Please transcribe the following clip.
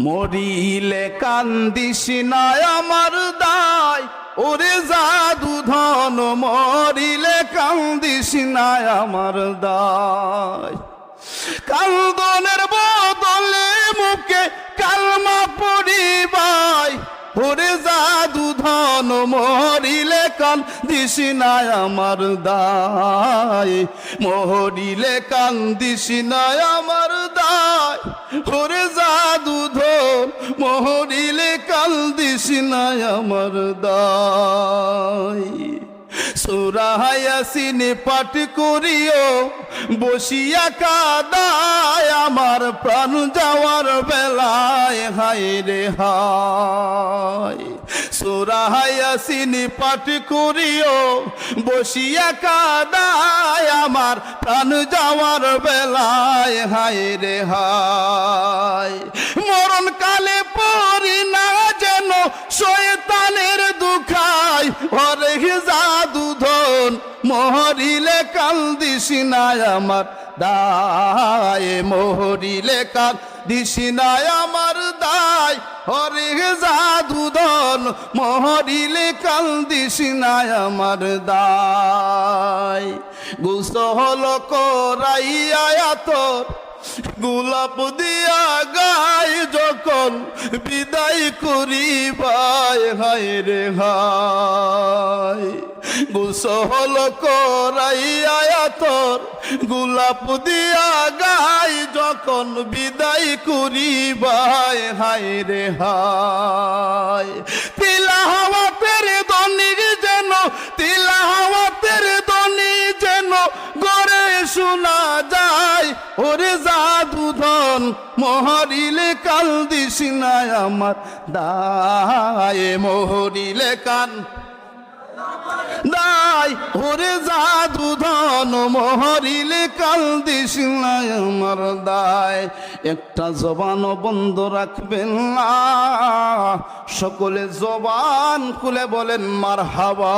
মরিলে কান্দিস না আমার দায়, ওরে জাদু ধন মরিলে কান্দিস না আমার দায়। কান্দনের বদলে মুখে কালমা পড়িবাই, ওরে জাদু ধন মরিলে কান্দিস না আমার দায়। মরিলে কান্দিস না আমার দায়, ওরে জাদু ধন মরিলে কান্দিস না আমার দায়। সূরা ইয়াসিন পাঠ করিও বসিয়া কাদায়, আমার প্রাণ যাওয়ার বেলায় হায় রে হায়। সূরা ইয়াসিন পাঠ করিও বসিয়া কাদায়, আমার প্রাণ যাওয়ার বেলায় হায় রে হায়। মরণ কালে পড়ি না যেন শয়তানের দুখায়, ওরে জাদু ধন মরিলে কান্দিস না আমার দায়। মরিলে কান্দিস না আমার দায়, ওরে জাদু ধন মরিলে কান্দিস না আমার দায়। গোসল করাইয়া তোর গোলাপ দিয়া গায়, যখন বিদায় করিবাই হায় রে হায়। গোসল করাইয়া তোর গোলাপ দিয়া গায়, যখন বিদায় করিবাই হায় রে হায়। তিলাওয়াতের ধ্বনি যেন, তিলাওয়াতের ধ্বনি যেন গড়ে শোনা যায়, ওরে জাদু ধন মরিলে কান্দিস না আমার দায়। মরিলে কান দায়, ওরে জাদু ধন মরিলে কান্দিস না আমার দায়। একটা জবান বন্ধ রাখবেন না, সকলে জবান খুলে বলেন মারহাবা।